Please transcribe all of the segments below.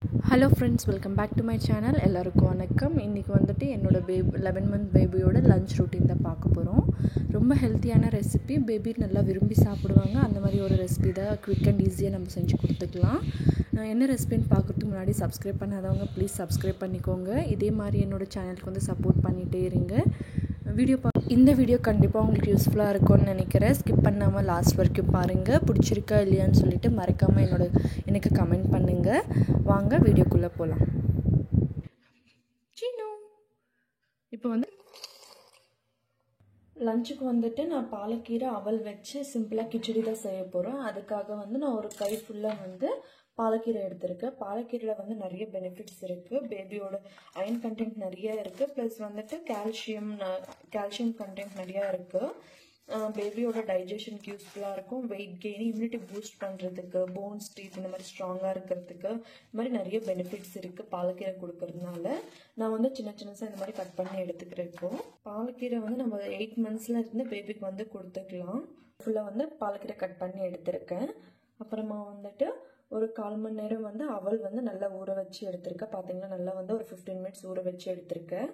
Hello friends, welcome back to my channel. எல்லாருக்கும் வணக்கம். இன்றைக்கி வந்துட்டு என்னோடய 11 மந்த் பேபியோட லஞ்ச் ரூட்டீன் தான் பார்க்க போகிறோம். ரொம்ப ஹெல்த்தியான ரெசிபி, பேபி நல்லா விரும்பி சாப்பிடுவாங்க. அந்த மாதிரி ஒரு ரெசிபி தான் குவிக் அண்ட் ஈஸியாக நம்ம செஞ்சு கொடுத்துக்கலாம். என்ன ரெசிபின்னு பார்க்குறதுக்கு முன்னாடி சப்ஸ்கிரைப் பண்ணாதவங்க ப்ளீஸ் சப்ஸ்கிரைப் பண்ணிக்கோங்க. இதே மாதிரி என்னோடய சேனலுக்கு வந்து சப்போர்ட் பண்ணிகிட்டே இருங்க. இந்த வீடியோ கண்டிப்பாக உங்களுக்கு யூஸ்ஃபுல்லாக இருக்கும்னு நினைக்கிறேன். ஸ்கிப் பண்ணாமல் லாஸ்ட் வரைக்கும் பாருங்கள். பிடிச்சிருக்கா இல்லையான்னு சொல்லிட்டு மறக்காமல் எனக்கு கமெண்ட் பண்ணுங்கள். வாங்க வீடியோக்குள்ளே போகலாம். இப்போ வந்து லஞ்சுக்கு வந்துட்டு நான் பாலக்கீரை அவல் வச்சு சிம்பிளாக கிச்சடி தான் செய்ய போகிறேன். அதுக்காக வந்து நான் ஒரு கை ஃபுல்லாக வந்து பாலக்கீரை எடுத்திருக்கேன். பாலக்கீரையில் வந்து நிறைய பெனிஃபிட்ஸ் இருக்குது. பேபியோட அயன் கண்டென்ட் நிறைய இருக்குது. ப்ளஸ் வந்துட்டு கால்சியம் கண்டென்ட் நிறையா இருக்குது. பேபியோட டைஜஷனுக்கு யூஸ்ஃபுல்லாக இருக்கும். வெயிட் கெயின், இம்யூனிட்டி பூஸ்ட் பண்ணுறதுக்கு, போன்ஸ் டீத் இந்த மாதிரி ஸ்ட்ராங்காக இருக்கிறதுக்கு இந்த மாதிரி நிறைய பெனிஃபிட்ஸ் இருக்குது பாலக்கீரை கொடுக்கறதுனால. நான் வந்து சின்ன சின்னதாக இந்த மாதிரி கட் பண்ணி எடுத்துக்கிறேன். இப்போ பாலக்கீரை வந்து நம்ம 8 மந்த்ஸில் இருந்து பேபிக்கு வந்து கொடுத்துக்கலாம். ஃபுல்லாக வந்து பாலக்கீரை கட் பண்ணி எடுத்திருக்கேன். அப்புறமா வந்துட்டு ஒரு 1/4 மணி நேரம் வந்து அவல் வந்து நல்லா ஊற வச்சு எடுத்திருக்கேன். பார்த்தீங்கன்னா நல்லா வந்து ஒரு 15 மினிட்ஸ் ஊற வச்சு எடுத்திருக்கேன்.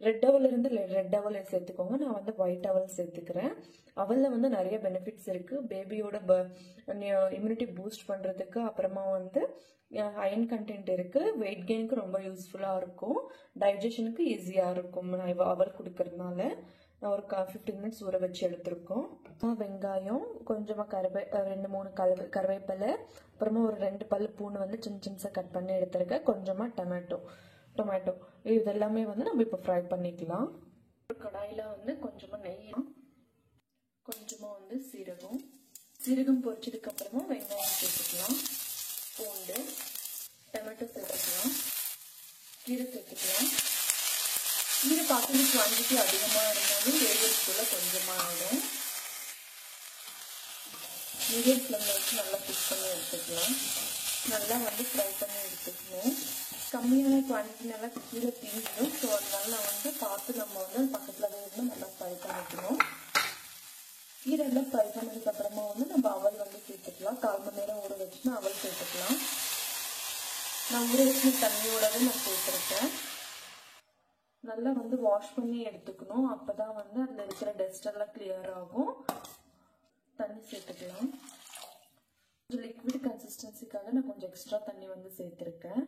ரெட் அவல் இருந்து ரெட் அவல் சேர்த்துக்கோங்க. நான் வந்து ஒயிட் அவல் சேர்த்துக்கிறேன். அவலில் வந்து நிறைய பெனிஃபிட்ஸ் இருக்குது. பேபியோட இம்யூனிட்டி பூஸ்ட் பண்ணுறதுக்கு, அப்புறமா வந்து அயன் கண்டென்ட் இருக்குது. வெயிட் கெயினுக்கு ரொம்ப யூஸ்ஃபுல்லாக இருக்கும். டைஜஷனுக்கு ஈஸியாக இருக்கும் அவல் கொடுக்கறதுனால. நான் ஒரு 15 மினிட்ஸ் ஊற வச்சு எடுத்திருக்கோம். வெங்காயம், கொஞ்சமாக 2-3 கருவேப்பிலை, அப்புறமா ஒரு 2 பல் பூண்டு வந்து சின்ன சின்னதாக கட் பண்ணி எடுத்திருக்கேன். கொஞ்சமாக டொமேட்டோ இதெல்லாமே வந்து நம்ம இப்போ ஃப்ரை பண்ணிக்கலாம். ஒரு கடாயில் வந்து கொஞ்சமாக நெய், கொஞ்சமாக வந்து சீரகம் பொரிச்சதுக்கு அப்புறமா வெங்காயம் சேர்த்துக்கலாம், பூண்டு, டொமேட்டோ சேர்த்துக்கலாம், கீரை சேர்த்துக்கலாம். கீரை பார்க்கணும் குவான்டிட்டி அதிகமாக இருந்தாலும் வேகிறதுக்குள்ள கொஞ்சமாக ஆகிடும். மீடியம் ஃப்ளேமில் வச்சு நல்லா குக் பண்ணி எடுத்துக்கலாம். நல்லா வந்து ஃப்ரை பண்ணி எடுத்துக்கணும். கம்மியான குவான்டிட்டி நல்லா கீரை தீஞ்சிடும். ஸோ அதனால நான் வந்து பார்த்து நம்ம வந்து பக்கத்தில் இருந்து நல்லா ஃப்ரை பண்ணிக்கணும். கீரை எல்லாம் ஃப்ரை பண்ணதுக்கப்புறமா வந்து நம்ம அவல் வந்து சேர்த்துக்கலாம். 1/4 மணி நேரம் ஊற வச்சுன்னா அவல் சேர்த்துக்கலாம். நான் ஊற வச்சு தண்ணியோடவே நான் சேர்த்துருக்கேன். நல்லா வந்து வாஷ் பண்ணி எடுத்துக்கணும். அப்போ தான் வந்து அதில் இருக்கிற டஸ்ட் எல்லாம் கிளியர் ஆகும். தண்ணி சேர்த்துக்கலாம். கொஞ்சம் லிக்விட் கன்சிஸ்டன்சிக்காக நான் கொஞ்சம் எக்ஸ்ட்ரா தண்ணி வந்து சேர்த்துருக்கேன்.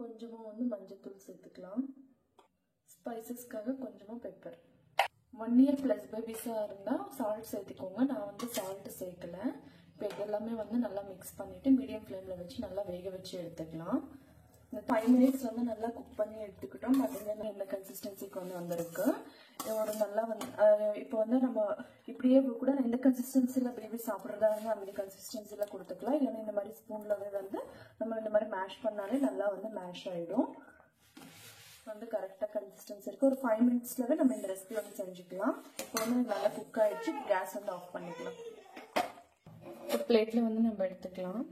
கொஞ்சமாக வந்து மஞ்சள்தூள் சேர்த்துக்கலாம். ஸ்பைசஸ்க்காக கொஞ்சமாக பெப்பர். 1 இயர் ப்ளஸ் பேபிஸாக இருந்தால் சால்ட் சேர்த்துக்கோங்க. நான் வந்து சால்ட்டு சேர்க்கலை. இப்போ இதெல்லாமே வந்து நல்லா மிக்ஸ் பண்ணிவிட்டு மீடியம் ஃப்ளேமில் வச்சு நல்லா வேக வச்சு எடுத்துக்கலாம். இந்த 5 மினிட்ஸ் வந்து நல்லா குக் பண்ணி எடுத்துக்கிட்டோம். பார்த்தீங்கன்னா இந்த கன்சிஸ்டன்சிக்கு வந்து வந்திருக்கு. ஒரு நல்லா வந்து இப்போ வந்து நம்ம இப்படியே கூட இந்த கன்சிஸ்டன்சியில் பேபி சாப்பிட்றதா இருந்தால் அந்த கன்சிஸ்டன்சியில் கொடுத்துக்கலாம். இல்லைன்னா இந்த மாதிரி ஸ்பூனில் வந்து நம்ம இந்த மாதிரி மேஷ் பண்ணாலே நல்லா வந்து மேஷ் ஆகிடும். வந்து கரெக்டாக கன்சிஸ்டன்சி இருக்குது. ஒரு 5 மினிட்ஸ்லவே நம்ம இந்த ரெசிபி வந்து செஞ்சுக்கலாம். இப்போ வந்து நல்லா குக் ஆகிடுச்சு. கேஸ் வந்து ஆஃப் பண்ணிக்கலாம். ஒரு பிளேட்டில் வந்து நம்ம எடுத்துக்கலாம்.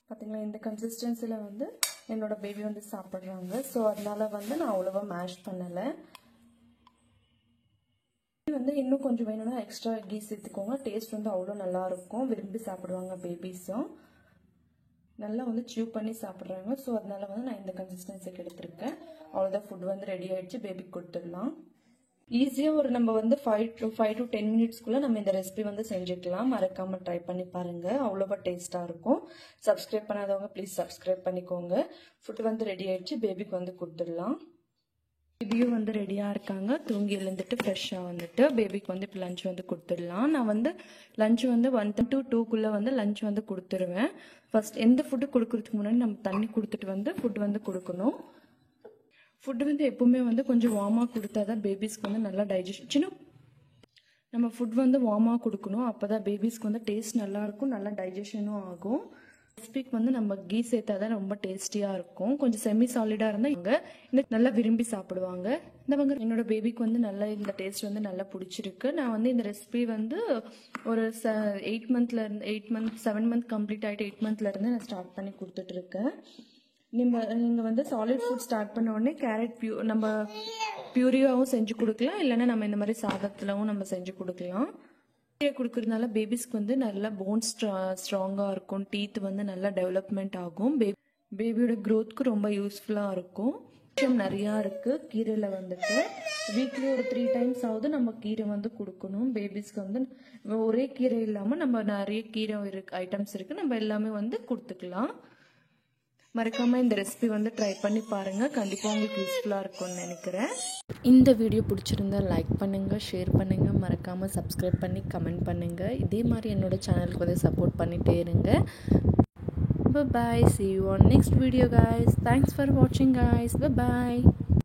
பார்த்தீங்களா, இந்த கன்சிஸ்டன்சியில் வந்து என்னோட பேபி வந்து சாப்பிட்றாங்க. ஸோ அதனால வந்து நான் அவ்வளோவா மேஷ் பண்ணலை. வந்து இன்னும் கொஞ்சம் வேணும்னா எக்ஸ்ட்ரா கீ சேர்த்துக்கோங்க. டேஸ்ட் வந்து அவ்வளோ நல்லாயிருக்கும். விரும்பி சாப்பிடுவாங்க பேபிஸும். நல்லா வந்து சியூ பண்ணி சாப்பிட்றாங்க. ஸோ அதனால வந்து நான் இந்த கன்சிஸ்டன்சிக்கு எடுத்திருக்கேன். அவ்வளோதான், ஃபுட் வந்து ரெடி ஆகிடுச்சு. பேபிக்கு கொடுத்துடலாம். ஈஸியாக ஒரு நம்ம வந்து 5 to 10 மினிட்ஸ்க்குள்ளே நம்ம இந்த ரெசிபி வந்து செஞ்சுக்கலாம். மறக்காமல் ட்ரை பண்ணி பாருங்கள். அவ்வளோவா டேஸ்ட்டாக இருக்கும். சப்ஸ்கிரைப் பண்ணாதவங்க ப்ளீஸ் சப்ஸ்கிரைப் பண்ணிக்கோங்க. ஃபுட் வந்து ரெடி ஆகிடுச்சு. பேபிக்கு வந்து கொடுத்துடலாம். பேபியும் வந்து ரெடியாக இருக்காங்க. தூங்கி எழுந்துட்டு ஃப்ரெஷ்ஷாக வந்துட்டு பேபிக்கு வந்து இப்போ லஞ்ச் வந்து கொடுத்துடலாம். நான் வந்து லஞ்ச் வந்து 1 to 2க்குள்ளே வந்து லஞ்ச் வந்து கொடுத்துருவேன். ஃபர்ஸ்ட் எந்த ஃபுட்டு கொடுக்குறதுக்கு முன்னாடி நம்ம தண்ணி கொடுத்துட்டு வந்து ஃபுட் வந்து கொடுக்கணும். ஃபுட்டு வந்து எப்போவுமே வந்து கொஞ்சம் வார்மாக கொடுத்தா தான் பேபிஸ்க்கு வந்து நல்லா டைஜஷன். நம்ம ஃபுட் வந்து வார்மாக கொடுக்கணும். அப்போ தான் பேபிஸ்க்கு வந்து டேஸ்ட் நல்லாயிருக்கும், நல்லா டைஜஷனும் ஆகும். ரெசிபிக்கு வந்து நம்ம கீ சேர்த்தா தான் ரொம்ப டேஸ்டியாக இருக்கும். கொஞ்சம் செமி சாலிடாக இருந்தால் இவங்க இந்த நல்லா விரும்பி சாப்பிடுவாங்க. என்னோட பேபிக்கு வந்து நல்லா இந்த டேஸ்ட் வந்து நல்லா பிடிச்சிருக்கு. நான் வந்து இந்த ரெசிபி வந்து ஒரு 7 மந்த் கம்ப்ளீட் ஆகிட்டு 8 மந்த்லேருந்து நான் ஸ்டார்ட் பண்ணி கொடுத்துட்ருக்கேன். நீங்கள் வந்து சாலிட் ஃபுட் ஸ்டார்ட் பண்ண உடனே கேரட் நம்ம பியூரியாவும் செஞ்சு கொடுக்கலாம். இல்லைன்னா நம்ம இந்த மாதிரி சாதத்துலவும் நம்ம செஞ்சு கொடுக்கலாம். கீரை கொடுக்கறதுனால பேபிஸ்க்கு வந்து நல்லா போன்ஸ் ஸ்ட்ராங்காக இருக்கும், டீத் வந்து நல்லா டெவலப்மெண்ட் ஆகும், பேபியோட க்ரோத்துக்கு ரொம்ப யூஸ்ஃபுல்லாக இருக்கும். விஷயம் நிறையா இருக்குது கீரையில் வந்துட்டு. வீக்லி ஒரு 3 times ஆகுது நம்ம கீரை வந்து கொடுக்கணும் பேபிஸ்க்கு. வந்து ஒரே கீரை இல்லாமல் நம்ம நிறைய கீரை ஐட்டம்ஸ் இருக்குது, நம்ம எல்லாமே வந்து கொடுத்துக்கலாம். மறக்காமல் இந்த ரெசிபி வந்து ட்ரை பண்ணி பாருங்கள், கண்டிப்பாக உங்களுக்கு யூஸ்ஃபுல்லாக இருக்கும்னு நினைக்கிறேன். இந்த வீடியோ பிடிச்சிருந்தா லைக் பண்ணுங்கள், ஷேர் பண்ணுங்கள், மறக்காமல் சப்ஸ்கிரைப் பண்ணி கமெண்ட் பண்ணுங்கள். இதே மாதிரி என்னோடய சேனலுக்கு வந்து சப்போர்ட் பண்ணிகிட்டே இருங்க. Bye bye, see you on next video guys. Thanks for watching guys. Bye bye.